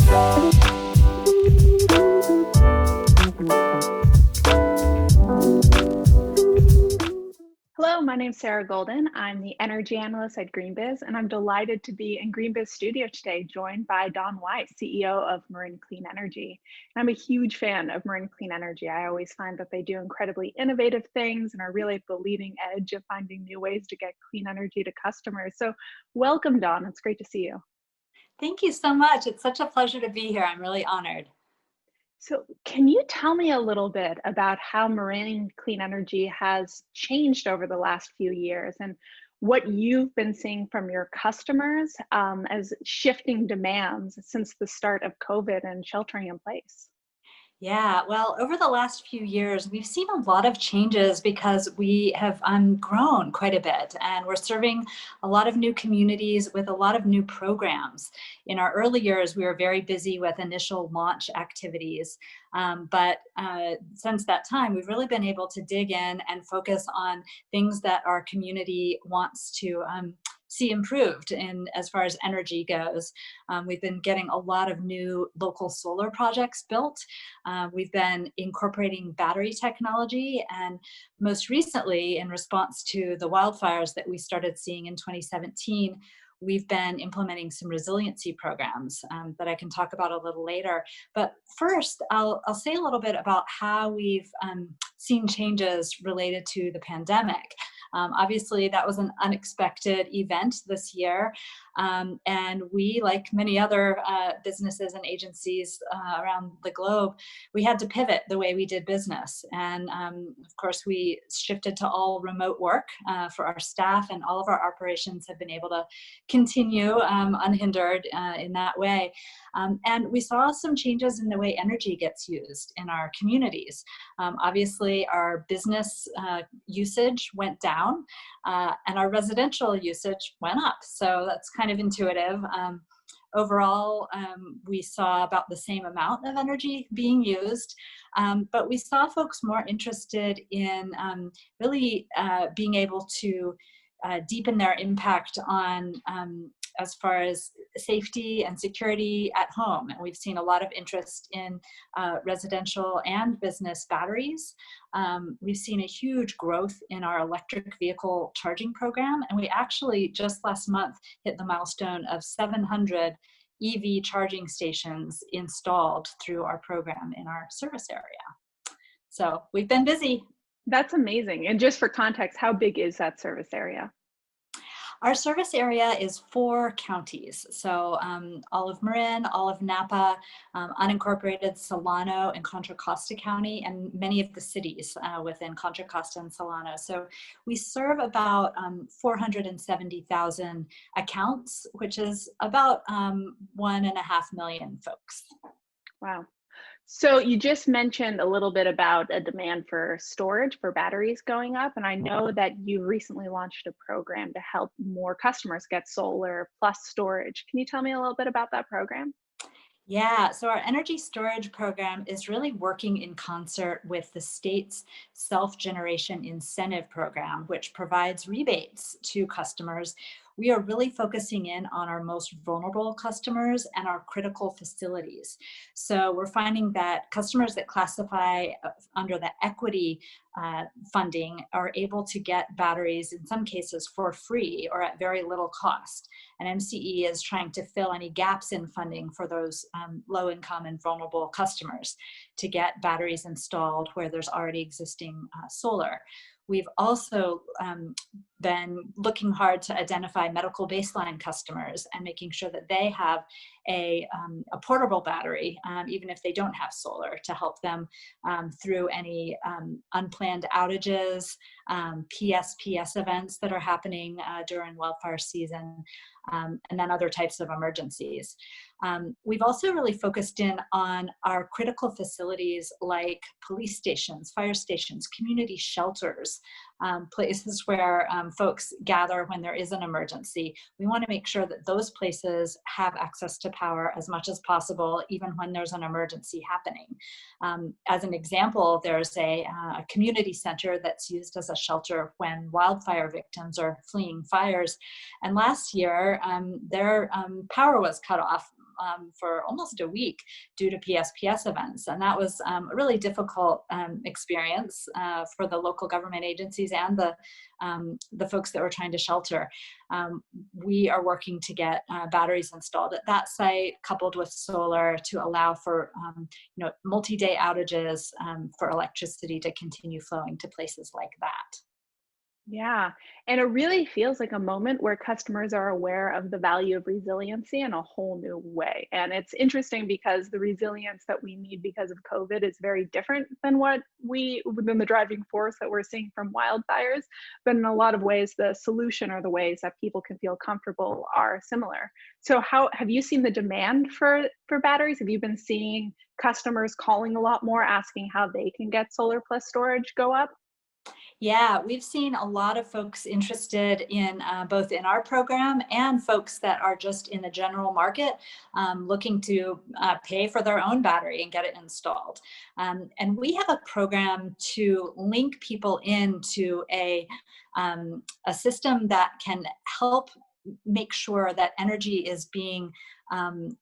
Hello, my name's Sarah Golden. I'm the energy analyst at GreenBiz, and I'm delighted to be in GreenBiz studio today, joined by Don Weisz, CEO of Marin Clean Energy. And I'm a huge fan of Marin Clean Energy. I always find that they do incredibly innovative things and are really at the leading edge of finding new ways to get clean energy to customers. So welcome, Don. It's great to see you. Thank you so much. It's such a pleasure to be here. I'm really honored. So can you tell me a little bit about how Marin Clean Energy has changed over the last few years and what you've been seeing from your customers as shifting demands since the start of COVID and sheltering in place? Yeah, well, over the last few years, we've seen a lot of changes because we have grown quite a bit and we're serving a lot of new communities with a lot of new programs. In our early years, we were very busy with initial launch activities. But since that time, we've really been able to dig in and focus on things that our community wants to see improved in as far as energy goes. We've been getting a lot of new local solar projects built. We've been incorporating battery technology, and most recently, in response to the wildfires that we started seeing in 2017, we've been implementing some resiliency programs that I can talk about a little later. But first, I'll say a little bit about how we've seen changes related to the pandemic. Obviously, that was an unexpected event this year. And we, like many other businesses and agencies around the globe, we had to pivot the way we did business. And of course, we shifted to all remote work for our staff, and all of our operations have been able to continue unhindered in that way. And we saw some changes in the way energy gets used in our communities. Obviously, our business usage went down and our residential usage went up. So that's kind of intuitive. Overall, we saw about the same amount of energy being used, but we saw folks more interested in really being able to deepen their impact on as far as safety and security at home. And we've seen a lot of interest in residential and business batteries. We've seen a huge growth in our electric vehicle charging program. And we actually just last month hit the milestone of 700 EV charging stations installed through our program in our service area. So we've been busy. That's amazing. And just for context, how big is that service area? Our service area is 4 counties. So all of Marin, all of Napa, unincorporated Solano and Contra Costa County, and many of the cities within Contra Costa and Solano. So we serve about 470,000 accounts, which is about 1.5 million folks. Wow. So you just mentioned a little bit about a demand for storage for batteries going up, and I know that you recently launched a program to help more customers get solar plus storage. Can you tell me a little bit about that program? Yeah, so our energy storage program is really working in concert with the state's self-generation incentive program, which provides rebates to customers. We are really focusing in on our most vulnerable customers and our critical facilities. So we're finding that customers that classify under the equity funding are able to get batteries in some cases for free or at very little cost. And MCE is trying to fill any gaps in funding for those low income and vulnerable customers to get batteries installed where there's already existing solar. We've also been looking hard to identify medical baseline customers and making sure that they have a portable battery, even if they don't have solar, to help them through any unplanned outages, PSPS events that are happening during wildfire season, and then other types of emergencies. We've also really focused in on our critical facilities like police stations, fire stations, community shelters, places where folks gather when there is an emergency. We want to make sure that those places have access to power as much as possible, even when there's an emergency happening. As an example, there's a community center that's used as a shelter when wildfire victims are fleeing fires. And last year, their power was cut off for almost a week due to PSPS events. And that was a really difficult experience for the local government agencies and the folks that were trying to shelter. We are working to get batteries installed at that site, coupled with solar, to allow for multi-day outages for electricity to continue flowing to places like that. Yeah, and it really feels like a moment where customers are aware of the value of resiliency in a whole new way. And it's interesting because the resilience that we need because of COVID is very different than than the driving force that we're seeing from wildfires. But in a lot of ways, the solution or the ways that people can feel comfortable are similar. So how have you seen the demand for batteries? Have you been seeing customers calling a lot more, asking how they can get solar plus storage go up? Yeah, we've seen a lot of folks interested in both in our program and folks that are just in the general market looking to pay for their own battery and get it installed. And we have a program to link people into a system that can help make sure that energy is being um,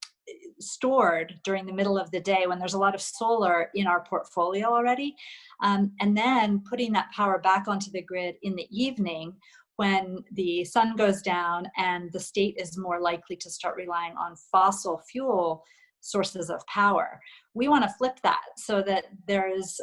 stored during the middle of the day when there's a lot of solar in our portfolio already. And then putting that power back onto the grid in the evening when the sun goes down and the state is more likely to start relying on fossil fuel sources of power. We want to flip that so that there is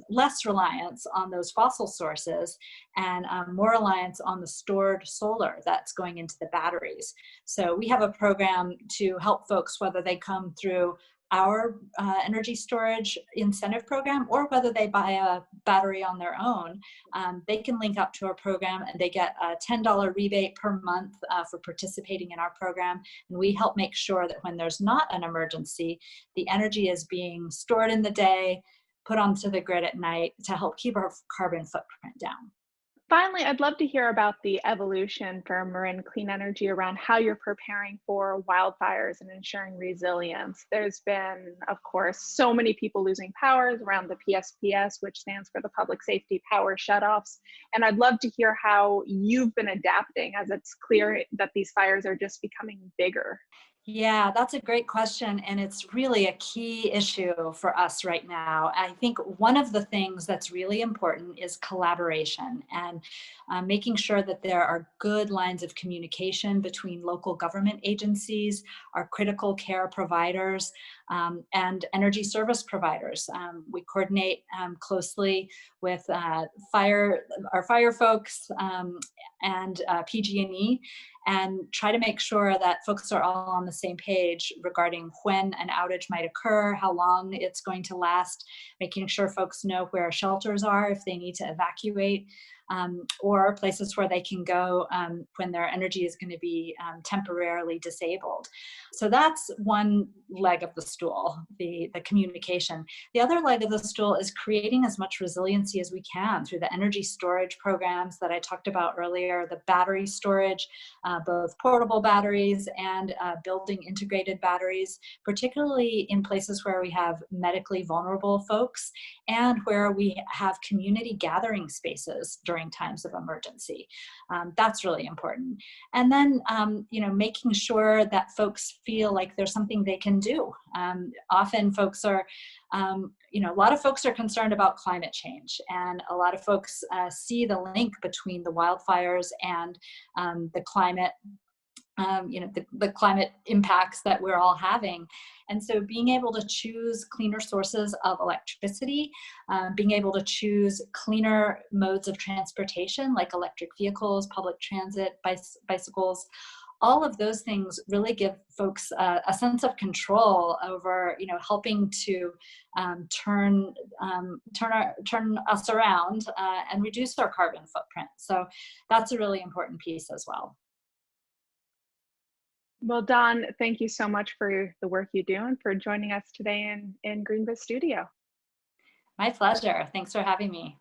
less reliance on those fossil sources and more reliance on the stored solar that's going into the batteries. So we have a program to help folks, whether they come through our energy storage incentive program or whether they buy a battery on their own. They can link up to our program and they get a $10 rebate per month for participating in our program. And we help make sure that when there's not an emergency, the energy is being stored in the day, put onto the grid at night to help keep our carbon footprint down. Finally, I'd love to hear about the evolution for Marin Clean Energy around how you're preparing for wildfires and ensuring resilience. There's been, of course, so many people losing powers around the PSPS, which stands for the Public Safety Power Shutoffs. And I'd love to hear how you've been adapting as it's clear that these fires are just becoming bigger. Yeah, that's a great question. And it's really a key issue for us right now. I think one of the things that's really important is collaboration and making sure that there are good lines of communication between local government agencies, our critical care providers, and energy service providers. We coordinate closely with our fire folks and PG&E and try to make sure that folks are all on the same page regarding when an outage might occur, how long it's going to last, making sure folks know where shelters are if they need to evacuate, or places where they can go when their energy is going to be temporarily disabled. So that's one leg of the stool, the communication. The other leg of the stool is creating as much resiliency as we can through the energy storage programs that I talked about earlier, the battery storage, both portable batteries and building integrated batteries, particularly in places where we have medically vulnerable folks and where we have community gathering spaces during times of emergency. That's really important. And then, making sure that folks feel like there's something they can do. Often folks are, a lot of folks are concerned about climate change, and a lot of folks see the link between the wildfires and the climate the climate impacts that we're all having. And so being able to choose cleaner sources of electricity, being able to choose cleaner modes of transportation like electric vehicles, public transit, bicycles, all of those things really give folks a sense of control over, helping to turn us around and reduce our carbon footprint. So that's a really important piece as well. Well, Don, thank you so much for the work you do and for joining us today in Greenbiz Studio. My pleasure. Thanks for having me.